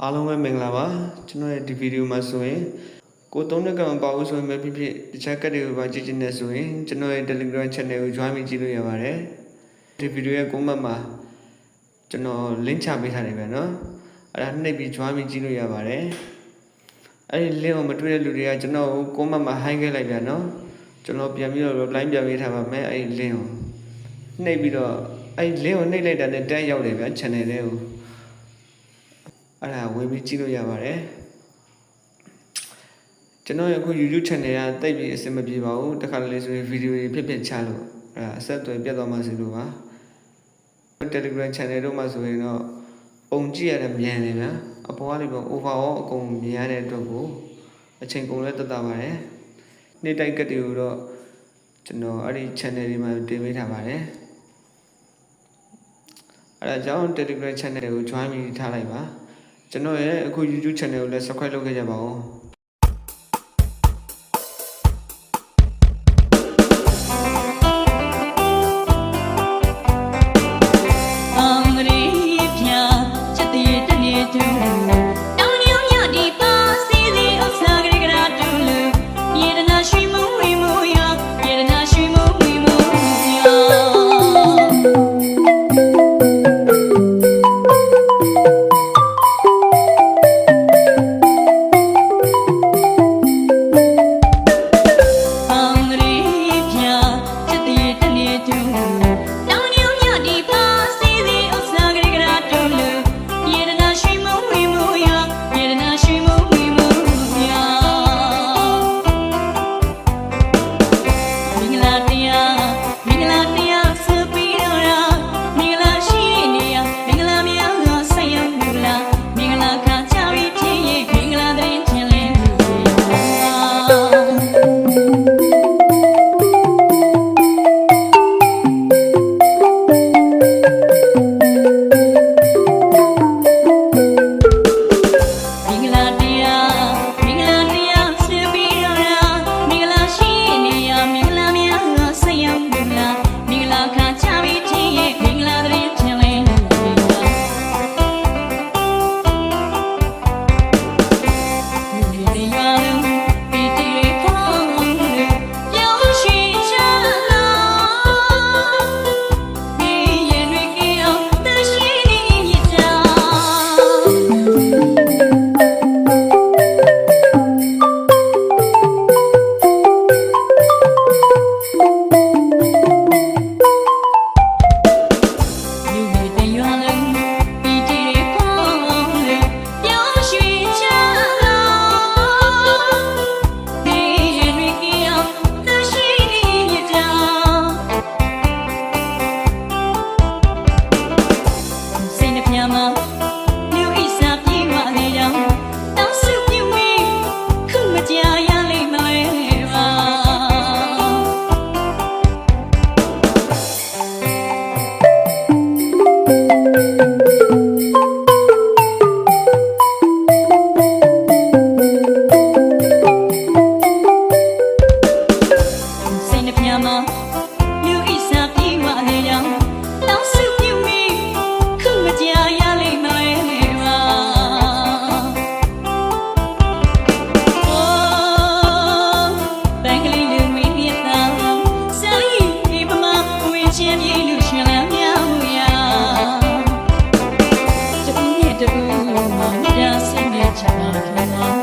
အားလုံးပဲမင်္ဂလာပါကျွန်တော်ရဲ့ဒီဗီဒီယိုမှာဆိုရင်ကိုသုံးတဲ့ကံမပေါ့ဆိုရင်ပဲဖြစ်ဖြစ်တခြားကတ်တွေကိုပါကြည့်ချင်နေဆိုရင်ကျွန်တော်ရဲ့ Telegram Channel ကို join ပြီးကြည့်လို့ရပါတယ်ဒီဗီဒီယိုရဲ့ comment မှာကျွန်တော် link ချပေးထားတယ်ဗျာနော်အဲ့ဒါနှိပ်ပြီး join ပြီးကြည့်လို့ရပါတယ်အဲ့ဒီ link ကိုမတွေ့တဲ့လူတွေကကျွန်တော်ကို comment မှာ hide ခဲ့လိုက်ဗျာနော်ကျွန်တော်ပြန်ပြီးတော့ reply ပြန်ပေးထားပါမယ်အဲ့ဒီ link ကိုနှိပ်ပြီးတော့အဲ့ဒီ link ကိုနှိပ်လိုက်တာနဲ့တက်ရောက်တယ်ဗျာ channel လေးကိုအဲ့ဒါဝင်ပြီးကြည့်လို့ရပါတယ်ကျွန်တော်ရဲ့အခု YouTube channel ကတိတ်ပြီးအဆင်မပြေပါဘူးတခါတလေဆိုရင်ဗီဒီယိုတွေဖြစ်ဖြစ်ချလို့အဲ့ဒါအဆက်အသွယ်ပြတ်သွားမှစီလို့ပါ Telegram channel တို့မှာဆိုရင်တော့ပုံကြည့်ရတဲ့မြန်တယ်ဗျာအပေါ်ကနေပေါ့ overall အကုန်မြင်ရတဲ့အတွက်ကိုအချိန်ကုန်လဲတက်တာပါတယ်နေ့တိုက်ကတ်တွေကိုတော့ကျွန်တော်အဲ့ဒီ channel တွေမှာတင်ပေးထားပါတယ်အဲ့ဒါကြောင့် Telegram channel ကို join ပြီးထားလိုက်ပါကျွန်တော်ရဲ့အခု YouTube channel ကိုလည်း subscribe လုပ်ခဲ့ကြပါဦးJust